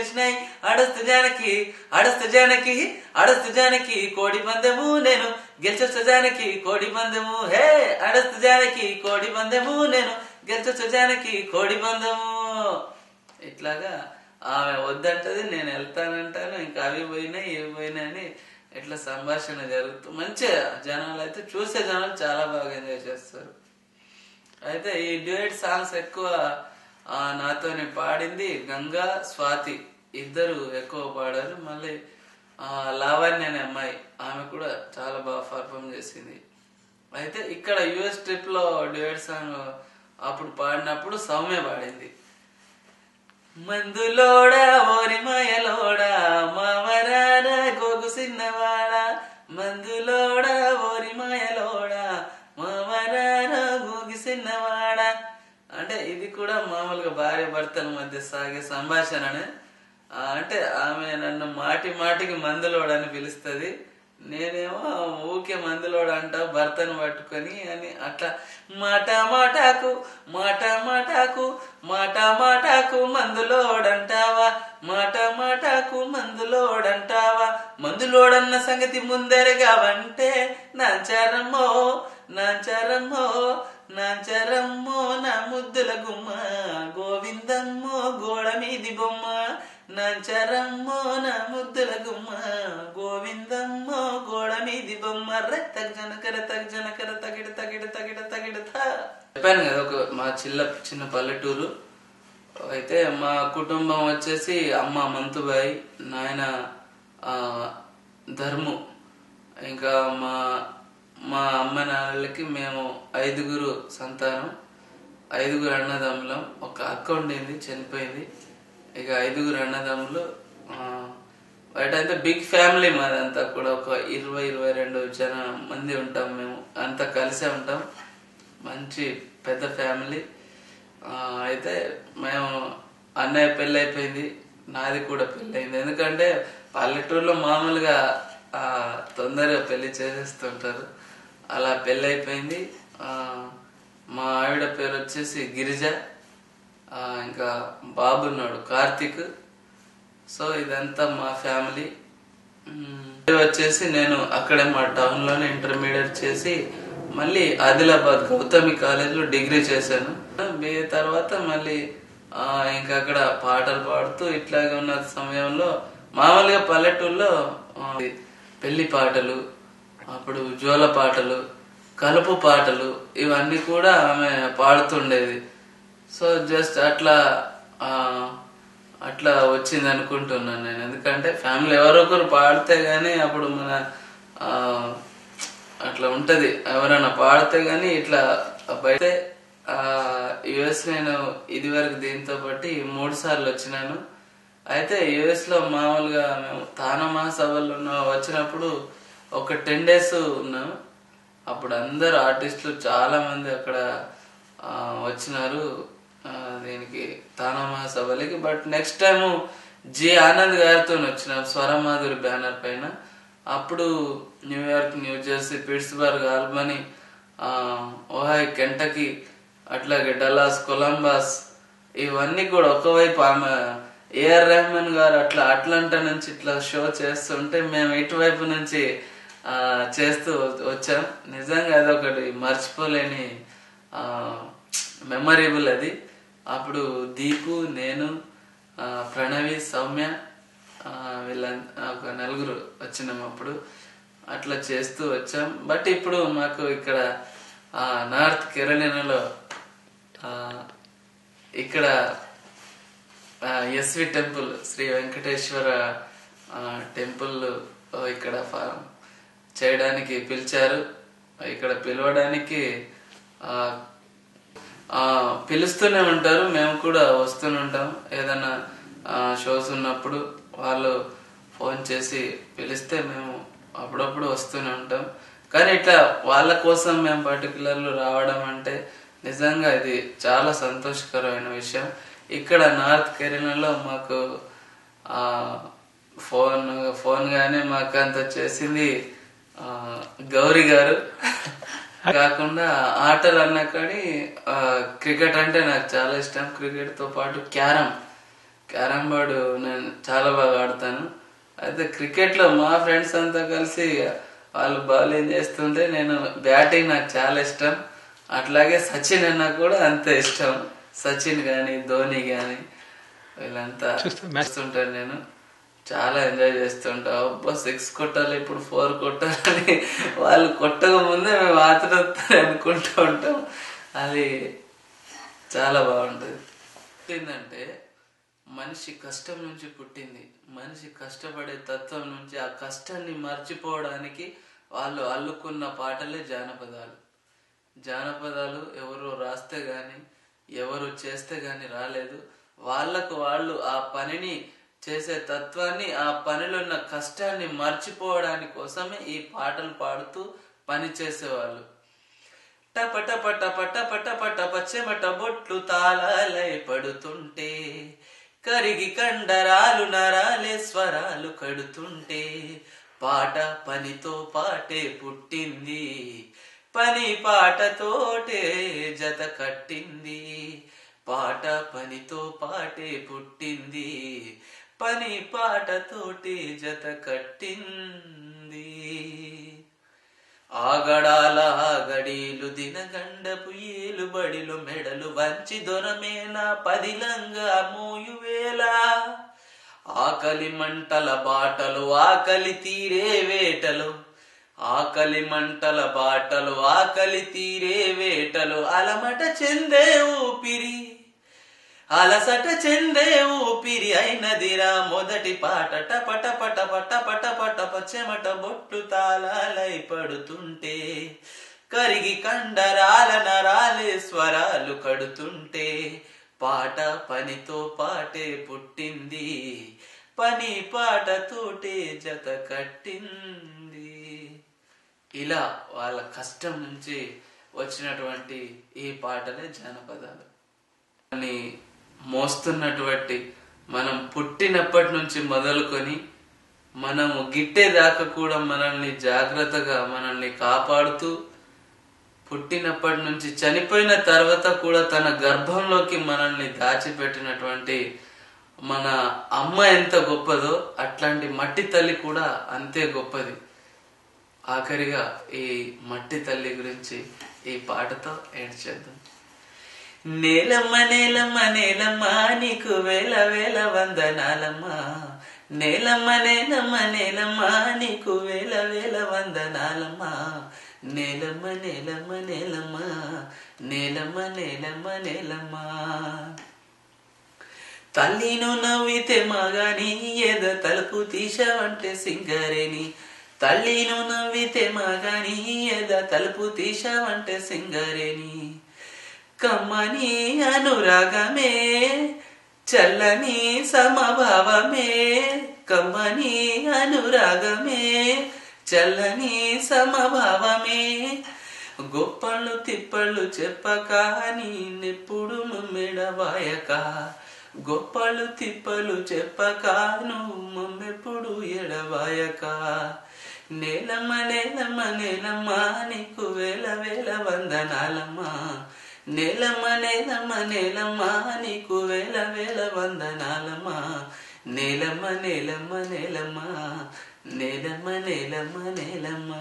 గెలిచినాయి అడస్తు జానకి కోడి పందెము నేను గెలిచొచ్చ జానకి కోడి పందెము హే అడస్తు జానకి కోడి పందెము నేను గెలిచొచ్చ జానకి కోడి పందెము. ఇట్లాగా ఆమె వద్దంటది, నేను వెళ్తానంటాను, ఇంకా అవి పోయినాయి ఇవి పోయినాయి అని ఇట్లా సంభాషణ జరుగుతూ మంచిగా జనాలు అయితే చూసే జనాలు చాలా బాగా ఎంజాయ్ చేస్తారు. అయితే ఈ డ్యూయట్ సాంగ్స్ ఎక్కువ నాతోని పాడింది గంగా, స్వాతి ఇద్దరు ఎక్కువ పాడారు. మళ్ళీ లావణ్య అనే అమ్మాయి ఆమె కూడా చాలా బాగా పర్ఫామ్ చేసింది. అయితే ఇక్కడ యుఎస్ ట్రిప్ లో డ్యూయట్ సాంగ్ అప్పుడు పాడినప్పుడు సౌమ్య పాడింది. మందులోడా ఓరి మాయలోడా మావరాన గోగు సిన్నవాడా మందులోడా ఓరి మాయలోడా మావరాన గోగి సిన్నవాడా అంటే ఇది కూడా మామూలుగా భార్య భర్తల మధ్య సాగే సంభాషణనే. అంటే ఆమె నన్ను మాటి మాటికి మందులోడని పిలుస్తుంది, నేనేమో ఊకే మందులోడు అంటా భర్తను పట్టుకొని అని అట్లా మాట మాటాకు మందులోడంటావా మందులోడన్న సంగతి ముందరగావంటే నాంచారమ్మో నా ముద్దుల గుమ్మ గోవిందమ్మో గోడ మీది బొమ్మ నాంచారమ్మో నా ముద్దుల గుమ్మ గోవిందమ్మో గోడ మీది బొమ్మ తగ్గనకర తగిడ చెప్పాను కదా. ఒక మా చిన్న పల్లెటూరు. అయితే మా కుటుంబం వచ్చేసి అమ్మ మంతుబాయి, నాయన ధర్ము, ఇంకా మా అమ్మ నాన్నలకి మేము 5 సంతానం, 5 అన్నదమ్ములం. ఒక అక్క ఉండింది చనిపోయింది. ఇక 5 అన్నదమ్ములు. బయట అయితే బిగ్ ఫ్యామిలీ మాదంతా కూడా. ఒక 20-22 మంది ఉంటాం మేము, అంతా కలిసే ఉంటాం. మంచి పెద్ద ఫ్యామిలీ. అయితే మేము అన్నయ్య పెళ్ళి అయిపోయింది, నాది కూడా పెళ్ళి అయింది. ఎందుకంటే పల్లెటూరులో మామూలుగా తొందరగా పెళ్లి చేసేస్తుంటారు. అలా పెళ్ళి అయిపోయింది. మా ఆవిడ పేరు వచ్చేసి గిరిజ, ఇంకా బాబు ఉన్నాడు కార్తీక్. సో ఇదంతా మా ఫ్యామిలీ. వచ్చేసి నేను అక్కడే మా టౌన్ లోనే ఇంటర్మీడియట్ చేసి మళ్ళీ ఆదిలాబాద్ గౌతమి కాలేజ్ లో డిగ్రీ చేశాను. బిఏ తర్వాత మళ్ళీ ఇంకా అక్కడ పాటలు పాడుతూ ఇట్లాగే ఉన్న సమయంలో మామూలుగా పల్లెటూరులో పెళ్లి పాటలు, అప్పుడు జోల పాటలు, కలుపు పాటలు ఇవన్నీ కూడా ఆమె పాడుతుండేది. సో జస్ట్ అట్లా వచ్చింది అనుకుంటున్నాను నేను. ఎందుకంటే ఫ్యామిలీ ఎవరొకరు పాడితే గానీ అప్పుడు మన అట్లా ఉంటది, ఎవరైనా పాడితే గానీ ఇట్లా బయట. యుఎస్ నేను ఇది వరకు దీంతో బట్టి 3 సార్లు వచ్చినాను. అయితే యుఎస్ లో మామూలుగా మేము తానా మహాసభల్లో వచ్చినప్పుడు ఒక 10 days ఉన్నాం. అప్పుడు అందరు ఆర్టిస్టులు చాలా మంది అక్కడ వచ్చినారు దీనికి తానా మహాసభలకి. But next time G Anand గారితో వచ్చినాం స్వరమాధురి బ్యానర్ పైన. అప్పుడు New York, New Jersey, Pittsburgh, Albany, Ohio, Kentucky, అట్లాగే డల్లాస్, కొలంబస్ ఇవన్నీ కూడా ఒకవైపు ఆమె ఏఆర్ రెహమాన్ గారు అట్లా అట్లాంటా నుంచి ఇట్లా షో చేస్తుంటే మేము ఇటువైపు నుంచి చేస్తూ వచ్చాం. నిజంగా అదొకటి మర్చిపోలేని మెమరబుల్ అది. అప్పుడు దీపు, నేను, ప్రణవి, సౌమ్య వీళ్ళ ఒక 4 వచ్చినాం. అప్పుడు అట్లా చేస్తూ వచ్చాం. బట్ ఇప్పుడు మాకు ఇక్కడ నార్త్ కెరోలినాలో ఇక్కడ SV temple, Shri Venkateswara temple ఇక్కడ చేయడానికి పిలిచారు. ఇక్కడ పిలవడానికి పిలుస్తూనే ఉంటారు, మేము కూడా వస్తూనే ఉంటాం. ఏదైనా షోస్ ఉన్నప్పుడు వాళ్ళు ఫోన్ చేసి పిలిస్తే మేము అప్పుడప్పుడు వస్తూనే ఉంటాం. కానీ ఇట్లా వాళ్ళ కోసం మేము పర్టికులర్లు రావడం అంటే నిజంగా ఇది చాలా సంతోషకరమైన విషయం. ఇక్కడ నార్త్ కెరోలినాలో మాకు ఫోన్ గానీ మాకు అంత చేసింది గౌరీ గారు. కాకుండా ఆటలు అన్నా కానీ క్రికెట్ అంటే నాకు చాలా ఇష్టం. క్రికెట్ తో పాటు క్యారమ్ బోర్డు నేను చాలా బాగా ఆడతాను. అయితే క్రికెట్లో మా ఫ్రెండ్స్ అంతా కలిసి వాళ్ళు బౌలింగ్ చేస్తుంటే నేను బ్యాటింగ్ నాకు చాలా ఇష్టం. అట్లాగే సచిన్ అన్న కూడా అంతే ఇష్టం. సచిన్ కానీ ధోని కానీ వీళ్ళంతా చూస్తుంటాను. నేను చాలా ఎంజాయ్ చేస్తుంటా. అబ్బా 6 కొట్టాలి, ఇప్పుడు 4 కొట్టాలని వాళ్ళు కొట్టక ముందే మేము ఆతృతని అనుకుంటూ ఉంటాం. అది చాలా బాగుంటుంది. ఏంటంటే మనిషి కష్టం నుంచి పుట్టింది. మనిషి కష్టపడే తత్వం నుంచి ఆ కష్టాన్ని మర్చిపోవడానికి వాళ్ళు అల్లుకున్న పాటలే జానపదాలు. జానపదాలు ఎవరు రాస్తే గాని ఎవరు చేస్తే గాని రాలేదు. వాళ్ళకు వాళ్ళు ఆ పనిని చేసే తత్వాన్ని, ఆ పనిలో ఉన్న కష్టాన్ని మర్చిపోవడానికి కోసమే ఈ పాటలు పాడుతూ పని చేసేవాళ్ళు. టప టప టప టప టప టప చెమట బొట్లు తాళాలై పడుతుంటే, కరిగి కండరాలు నరాలే స్వరాలు కడుతుంటే, పాట పనితో పాటే పుట్టింది, పని పాటతోటే జత కట్టింది. పాట పనితో పాటే పుట్టింది, పని పాటతోటే జత కట్టింది. ఆగడాల గడీలు దినగండపు ఏలు బడిలు మెడలు వంచి దొరమేన పదిలంగా మోయువేళ, ఆకలి మంటల బాటలు ఆకలి తీరే వేటలు, ఆకలి మంటల బాటలు ఆకలి తీరే వేటలు, అలమట చెందే ఊపిరి అలసట చెందే ఊపిరి అయినదిరా మొదటి పాట. టపట పట పట పట పట చెమట బొట్లు తాళాలై పడుతుంటే, కరిగి కండరాల నరాలే స్వరాలు కడుతుంటే, పాట పనితో పాటే పుట్టింది, పని పాటతోటే జత కట్టింది. ఇలా వాళ్ళ కష్టం నుంచి వచ్చినటువంటి ఈ పాటలే జానపదాలు. అని మోస్తున్నటువంటి మనం పుట్టినప్పటి నుంచి మొదలుకొని మనము గిట్టేదాకా కూడా మనల్ని జాగ్రత్తగా మనల్ని కాపాడుతూ, పుట్టినప్పటి నుంచి చనిపోయిన తర్వాత కూడా తన గర్భంలోకి మనల్ని దాచిపెట్టినటువంటి మన అమ్మ ఎంత గొప్పదో అట్లాంటి మట్టి తల్లి కూడా అంతే గొప్పది. ఆఖరిగా ఈ మట్టి తల్లి గురించి ఈ పాటతో ఏడ్చేద్దాం. నేలమ్మ నేలమ్మ నేలమ్మ నీకు వేల వేల వందనాలమ్మ, నేలమ్మ నేలమ్మ నేలమ్మ నీకు వేల వేల వందనాలమ్మ, నేలమ్మ నేలమ్మ నేలమ్మ నేలమ్మ నేలమ్మ నేలమ్మ. తల్లిను నవ్వితే మగాని ఏదో తలుపు తీసావంటే సింగరేని, తల్లిను నవ్వితే మగాని ఏదో తలుపు తీసావంటే సింగరేని, కమ్మని అనురాగమే చల్లని సమభావమే, కమ్మని అనురాగమే చల్లని సమభావమే, గొప్పళ్ళు తిప్పళ్ళు చెప్పక నిన్నెప్పుడు మెడవాయక, గొప్పళ్ళు తిప్పలు చెప్పక నువ్వు మమ్మెప్పుడు ఎడవాయక, నేలమ్మ నేలమ్మ నేలమ్మ నీకు వేల వేల వందనాలమ్మ, నేలమ్మ నేలమ్మ నేలమ్మ నీకు వేల వేల వందనాలమ్మ, నేలమ్మ నేలమ్మ నేలమ్మ నేలమ్మ నేలమ్మ నేలమ్మ.